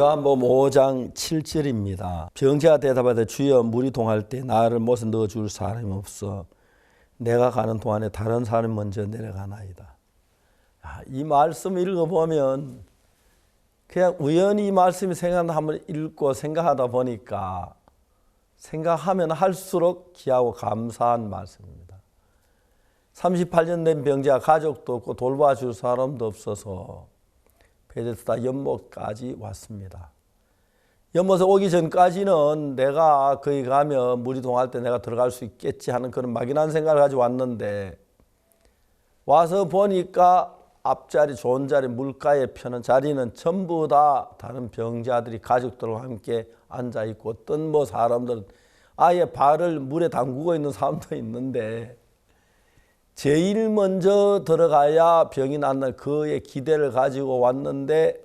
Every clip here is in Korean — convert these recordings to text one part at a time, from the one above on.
요한복음 5장 7절입니다. 병자가 대답하되 주여 물이 동할 때 나를 못에 넣어줄 사람이 없어 내가 가는 동안에 다른 사람이 먼저 내려가나이다. 이 말씀 읽어보면 그냥 우연히 이 말씀이 생각나 한번 읽고 생각하다 보니까 생각하면 할수록 귀하고 감사한 말씀입니다. 38년 된 병자가 가족도 없고 돌봐줄 사람도 없어서 베데스다 연못까지 왔습니다. 연못에 오기 전까지는 내가 거기 가면 물이 동할 때 내가 들어갈 수 있겠지 하는 그런 막연한 생각을 가지고 왔는데 와서 보니까 앞자리 좋은 자리 물가에 펴는 자리는 전부 다 다른 병자들이 가족들과 함께 앉아있고 어떤 사람들은 아예 발을 물에 담그고 있는 사람도 있는데 제일 먼저 들어가야 병이 낫는 그의 기대를 가지고 왔는데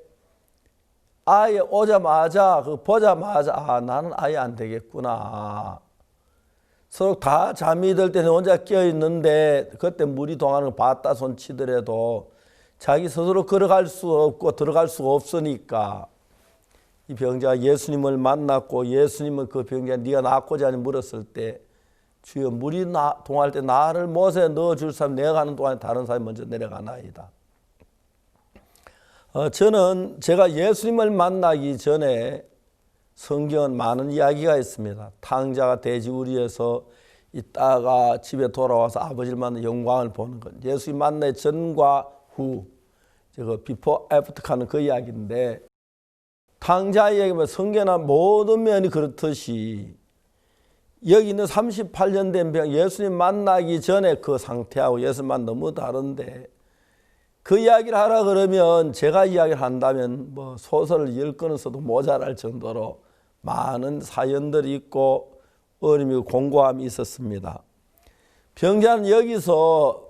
아예 오자마자 보자마자 나는 아예 안 되겠구나. 서로 다 잠이 들 때는 혼자 깨어 있는데 그때 물이 동하는 걸 봤다 손치더라도 자기 스스로 걸어갈 수 없고 들어갈 수가 없으니까 이 병자가 예수님을 만났고 예수님은 그 병자가 네가 낫고자 하니 물었을 때 주여 물이 동할 때 나를 못에 넣어줄 사람 내가 가는 동안에 다른 사람이 먼저 내려가나이다. 저는 제가 예수님을 만나기 전에 성경은 많은 이야기가 있습니다. 탕자가 돼지우리에서 있다가 집에 돌아와서 아버지를 만나 영광을 보는 것. 예수님 만나기 전과 후, 비포 애프터 하는 그 이야기인데 탕자 이야기면 성경이나 모든 면이 그렇듯이 여기 있는 38년 된 병, 예수님 만나기 전에 그 상태하고 예수님만 너무 다른데 그 이야기를 하라 그러면 제가 이야기를 한다면 소설을 10권을 써도 모자랄 정도로 많은 사연들이 있고 어려움이고 공고함이 있었습니다. 병자는 여기서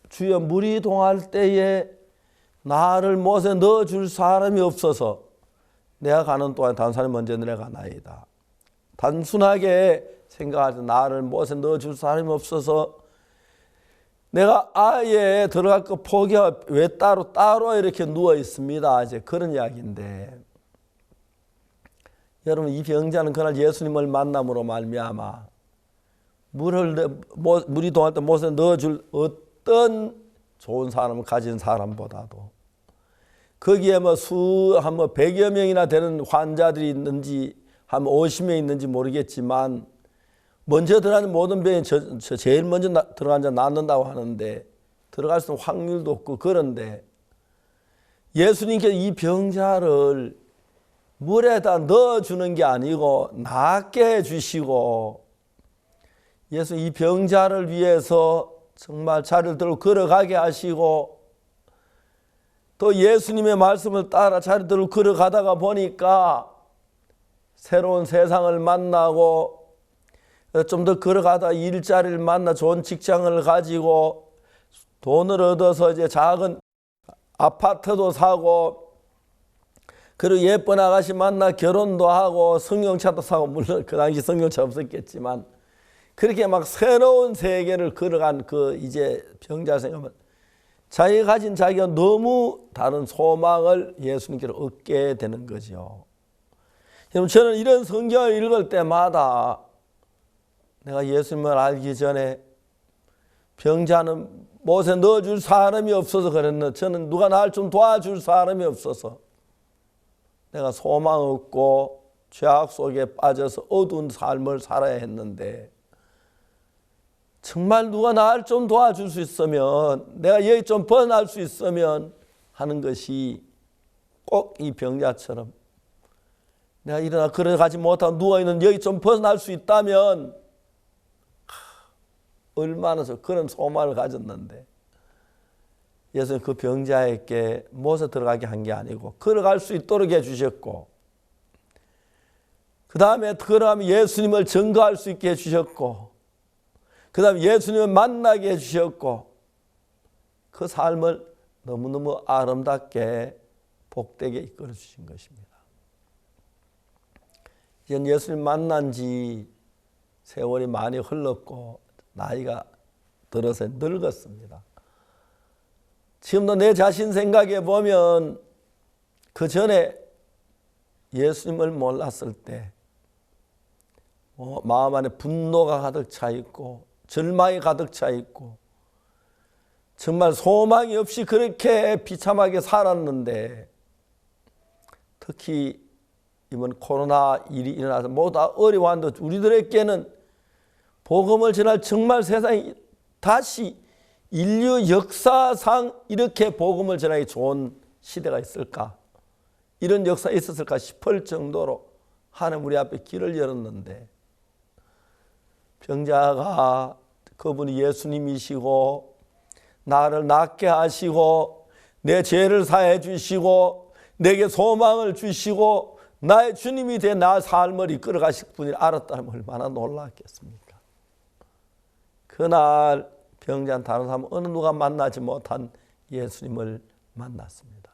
주여 물이 동할 때에 나를 못에 넣어줄 사람이 없어서 내가 가는 동안에 다른 사람이 먼저 내려가나이다. 단순하게 생각할 때 나를 못에 넣어줄 사람이 없어서 내가 아예 들어갈 거 포기하고 왜 따로 이렇게 누워 있습니다. 이제 그런 이야기인데 여러분 이 병자는 그날 예수님을 만남으로 말미암아 물이 동할 때 못에 넣어줄 어떤 좋은 사람을 가진 사람보다도 거기에 한 100여 명이나 되는 환자들이 있는지 한 50명 있는지 모르겠지만 먼저 들어가는 모든 병이 제일 먼저 들어간 자 낫는다고 하는데 들어갈 수 있는 확률도 없고 그런데 예수님께서 이 병자를 물에다 넣어주는 게 아니고 낫게 해주시고 예수 이 병자를 위해서 정말 자리를 들고 걸어가게 하시고 또 예수님의 말씀을 따라 자리를 들고 걸어가다가 보니까 새로운 세상을 만나고 좀 더 걸어가다 일자리를 만나 좋은 직장을 가지고 돈을 얻어서 이제 작은 아파트도 사고 그리고 예쁜 아가씨 만나 결혼도 하고 승용차도 사고 물론 그 당시 승용차 없었겠지만 그렇게 막 새로운 세계를 걸어간 그 이제 병자 생각하면 자기가 가진 자기가 너무 다른 소망을 예수님께로 얻게 되는 거죠. 여러분 저는 이런 성경을 읽을 때마다 내가 예수님을 알기 전에 병자는 못에 넣어줄 사람이 없어서 그랬는데 저는 누가 나를 좀 도와줄 사람이 없어서 내가 소망 없고 죄악 속에 빠져서 어두운 삶을 살아야 했는데 정말 누가 나를 좀 도와줄 수 있으면 내가 여기 좀 벗어날 수 있으면 하는 것이 꼭 이 병자처럼 내가 일어나 걸어가지 못하고 누워있는 여기 좀 벗어날 수 있다면 얼마나 그런 소망을 가졌는데 예수님 그 병자에게 못에 들어가게 한 게 아니고 걸어갈 수 있도록 해주셨고 그 다음에 걸어가면 예수님을 증거할 수 있게 해주셨고 그 다음에 예수님을 만나게 해주셨고 그 삶을 너무너무 아름답게 복되게 이끌어 주신 것입니다. 이제 예수님 만난 지 세월이 많이 흘렀고 나이가 들어서 늙었습니다. 지금도 내 자신 생각해 보면 그 전에 예수님을 몰랐을 때 마음 안에 분노가 가득 차 있고 절망이 가득 차 있고 정말 소망이 없이 그렇게 비참하게 살았는데, 특히 이번 코로나 일이 일어나서 모두 다 어려워한데 우리들에게는 복음을 전할 정말 세상이 다시 인류 역사상 이렇게 복음을 전하기 좋은 시대가 있을까? 이런 역사가 있었을까 싶을 정도로 하나님 우리 앞에 길을 열었는데, 병자가 그분이 예수님이시고 나를 낫게 하시고 내 죄를 사해 주시고 내게 소망을 주시고 나의 주님이 돼 나 삶을 이끌어 가실 분을 알았다면 얼마나 놀랐겠습니까? 그날 병자는 다른 사람 어느 누가 만나지 못한 예수님을 만났습니다.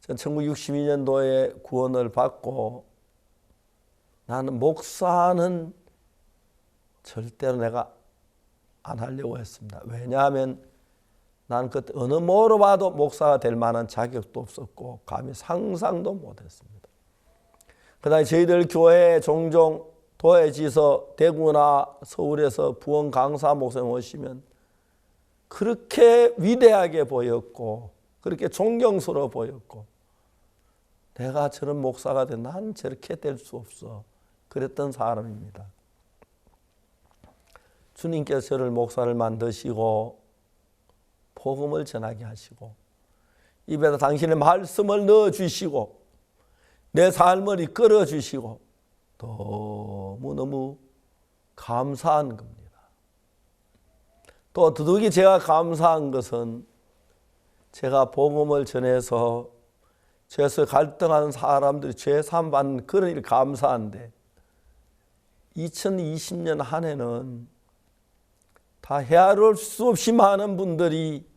전 1962년도에 구원을 받고 나는 목사는 절대로 내가 안 하려고 했습니다. 왜냐하면 나는 그때 어느 뭐로 봐도 목사가 될 만한 자격도 없었고 감히 상상도 못했습니다. 그다음에 저희들 교회에 종종 도회지서 대구나 서울에서 부원 강사 목사님 오시면 그렇게 위대하게 보였고 그렇게 존경스러워 보였고, 내가 저런 목사가 돼 난 저렇게 될 수 없어 그랬던 사람입니다. 주님께서 저를 목사를 만드시고 복음을 전하게 하시고 입에다 당신의 말씀을 넣어주시고 내 삶을 이끌어 주시고 너무너무 감사한 겁니다. 또 더욱이 제가 감사한 것은 제가 복음을 전해서 죄에서 갈등하는 사람들이 죄 사함 받는 그런 일 감사한데, 2020년 한 해는 다 헤아릴 수 없이 많은 분들이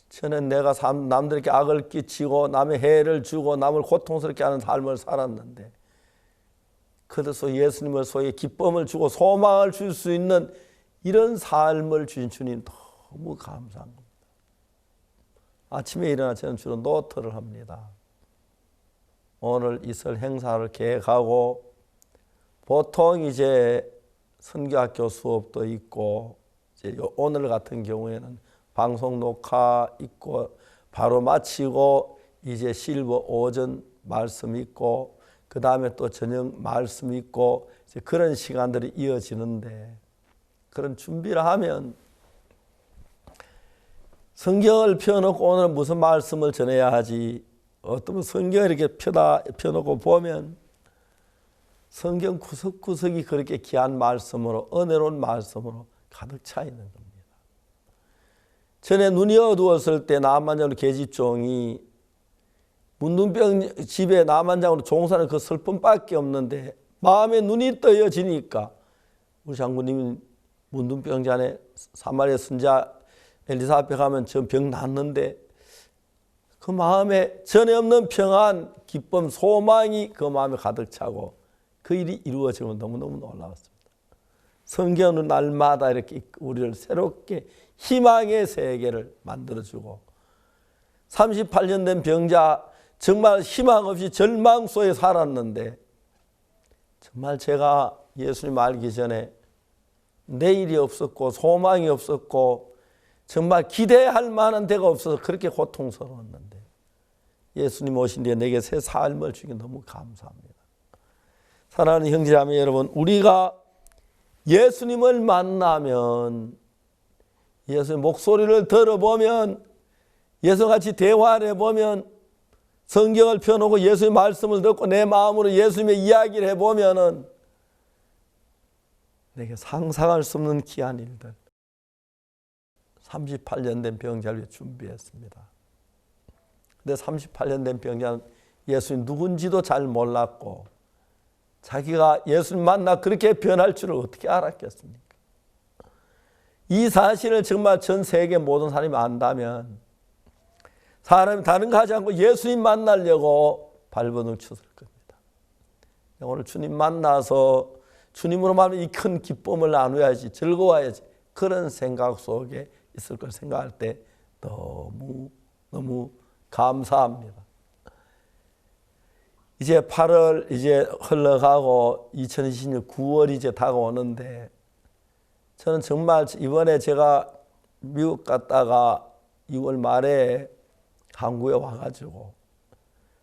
저는 내가 남들에게 악을 끼치고 남의 해를 주고 남을 고통스럽게 하는 삶을 살았는데, 그래서 예수님을 소위 기쁨을 주고 소망을 줄 수 있는 이런 삶을 주신 주님 너무 감사한 겁니다. 아침에 일어나 저는 주로 노트를 합니다. 오늘 있을 행사를 계획하고, 보통 이제 선교학교 수업도 있고 이제 오늘 같은 경우에는 방송 녹화 있고 바로 마치고 이제 실버 오전 말씀 있고 그 다음에 또 저녁 말씀 있고 이제 그런 시간들이 이어지는데, 그런 준비를 하면 성경을 펴놓고 오늘 무슨 말씀을 전해야 하지, 어떤 성경을 이렇게 펴놓고 보면 성경 구석구석이 그렇게 귀한 말씀으로 은혜로운 말씀으로 가득 차 있는 겁니다. 전에 눈이 어두웠을 때 나만장으로 계집종이 문둥병 집에 나만장으로 종사는 그 슬픔밖에 없는데 마음에 눈이 떠여지니까 우리 장군님이 문둥병자네 사마리아 선자 엘리사벳 가면 저 병 낫는데 그 마음에 전에 없는 평안, 기쁨, 소망이 그 마음에 가득 차고 그 일이 이루어지면 너무너무 놀라웠습니다. 성경은 날마다 이렇게 우리를 새롭게 희망의 세계를 만들어주고, 38년 된 병자 정말 희망 없이 절망 속에 살았는데, 정말 제가 예수님 알기 전에 내일이 없었고 소망이 없었고 정말 기대할 만한 데가 없어서 그렇게 고통스러웠는데, 예수님 오신 뒤에 내게 새 삶을 주기 너무 감사합니다. 사랑하는 형제자매 여러분, 우리가 예수님을 만나면, 예수의 목소리를 들어보면, 예수같이 대화를 해보면, 성경을 펴놓고 예수의 말씀을 듣고 내 마음으로 예수님의 이야기를 해보면은 내게 상상할 수 없는 귀한 일들, 38년 된 병자를 위해 준비했습니다. 근데 38년 된 병자는 예수님 누군지도 잘 몰랐고 자기가 예수님 만나 그렇게 변할 줄을 어떻게 알았겠습니까? 이 사실을 정말 전 세계 모든 사람이 안다면 사람이 다른 거 하지 않고 예수님 만나려고 발버둥 쳤을 겁니다. 오늘 주님 만나서 주님으로 말하면 이 큰 기쁨을 나누어야지, 즐거워야지, 그런 생각 속에 있을 걸 생각할 때 너무 감사합니다. 이제 8월 이제 흘러가고 2020년 9월이 이제 다가오는데 저는 정말 이번에 제가 미국 갔다가 2월 말에 한국에 와가지고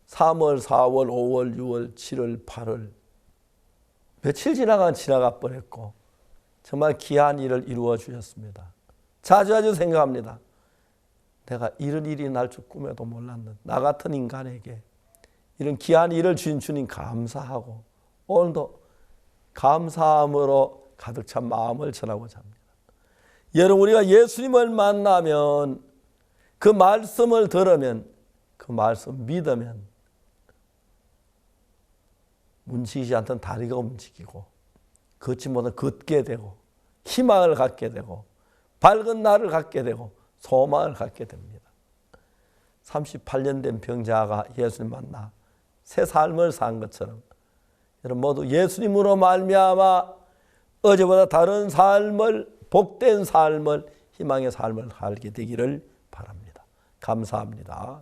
3월, 4월, 5월, 6월, 7월, 8월 며칠 지나가 뻔했고 정말 귀한 일을 이루어 주셨습니다. 자주 생각합니다. 내가 이런 일이 날 줄 꿈에도 몰랐는데 나 같은 인간에게 이런 귀한 일을 주신 주님 감사하고 오늘도 감사함으로 가득 찬 마음을 전하고자 합니다. 여러분 우리가 예수님을 만나면 그 말씀을 들으면 그 말씀 믿으면 움직이지 않던 다리가 움직이고 걷지 못한 걷게 되고 희망을 갖게 되고 밝은 날을 갖게 되고 소망을 갖게 됩니다. 38년 된 병자가 예수님 만나 새 삶을 산 것처럼 여러분 모두 예수님으로 말미암아 어제보다 다른 삶을 복된 삶을 희망의 삶을 살게 되기를 바랍니다. 감사합니다.